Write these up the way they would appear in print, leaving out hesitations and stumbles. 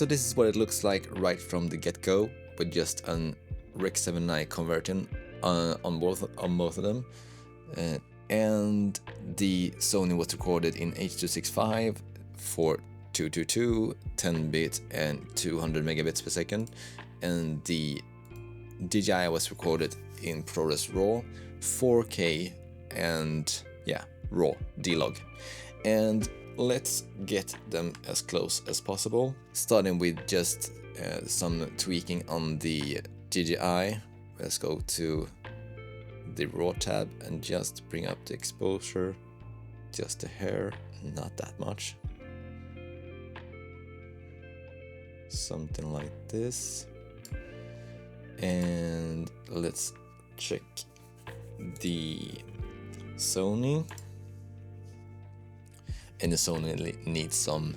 So this is what it looks like right from the get-go, with just an Rec 7i converting on both of them. And the Sony was recorded in H.265 for 222, 10-bit and 200 megabits per second, and the DJI was recorded in ProRes RAW, 4K, and yeah, RAW, D-Log. And let's get them as close as possible, starting with just some tweaking on the DJI. Let's go to the RAW tab and just bring up the exposure just a hair, not that much. Something like this. And let's check the Sony. And the Sony needs some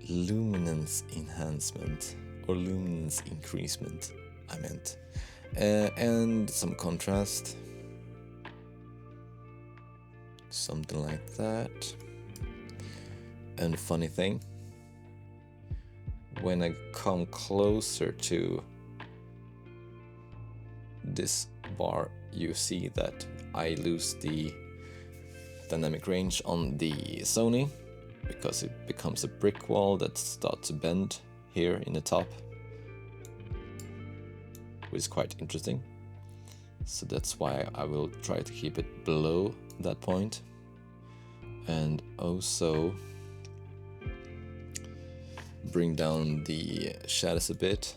luminance enhancement, or luminance increasement, I meant, and some contrast, something like that. And funny thing, when I come closer to this bar, you see that I lose the dynamic range on the Sony, because it becomes a brick wall that starts to bend here in the top, which is quite interesting. So that's why I will try to keep it below that point, and also bring down the shadows a bit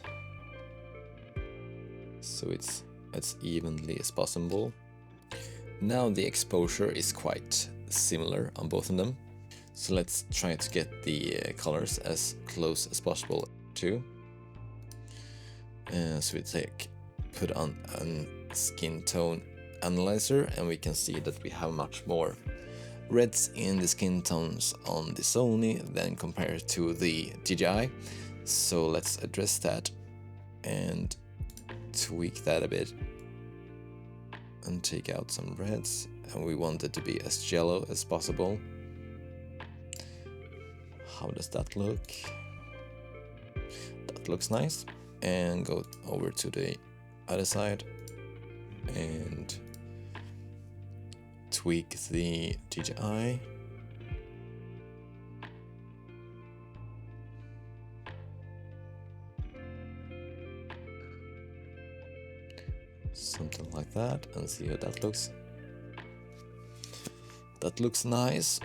so it's as evenly as possible. Now the exposure is quite similar on both of them, so let's try to get the colors as close as possible too. So we put on a skin tone analyzer, and we can see that we have much more reds in the skin tones on the Sony than compared to the DJI. So let's address that and tweak that a bit and take out some reds, and we want it to be as yellow as possible. How does that look? That looks nice. And go over to the other side and tweak the DJI. Something like that, and see how that looks. That looks nice.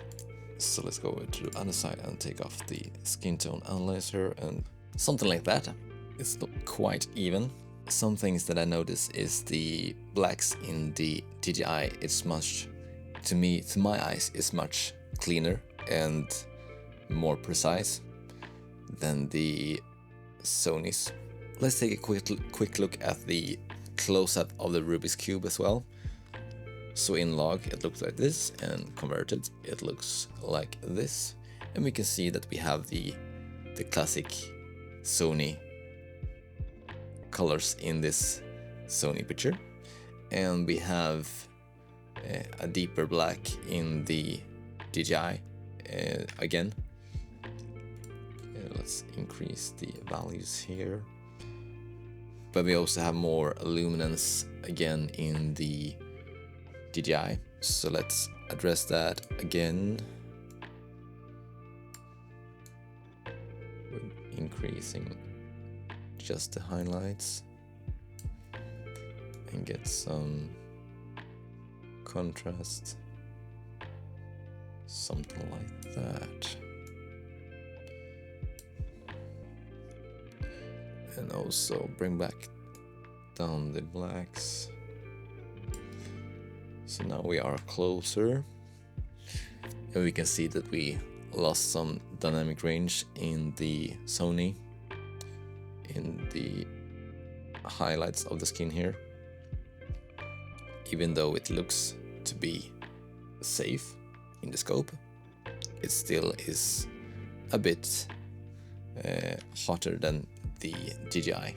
So let's go over to the other side and take off the skin tone analyzer, and something like that. It's not quite even. Some things that I notice is the blacks in the DJI. It's much, to my eyes, is much cleaner and more precise than the Sony's. Let's take a quick look at the close-up of the Rubik's Cube as well. So in log it looks like this, and converted it looks like this, and we can see that we have the classic Sony colors in this Sony picture, and we have a deeper black in the DJI again. Let's increase the values here, but we also have more luminance again in the DJI, so let's address that again with increasing just the highlights and get some contrast, something like that. And also bring back down the blacks. So now we are closer, and we can see that we lost some dynamic range in the Sony, in the highlights of the skin here. Even though it looks to be safe in the scope, it still is a bit hotter than the DJI.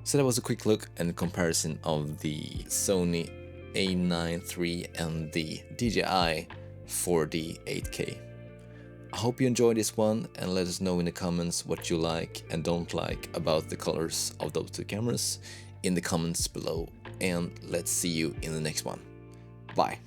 So that was a quick look and comparison of the Sony A9 III and the DJI for the 8K. I hope you enjoyed this one, and let us know in the comments what you like and don't like about the colors of those two cameras in the comments below, and let's see you in the next one. Bye!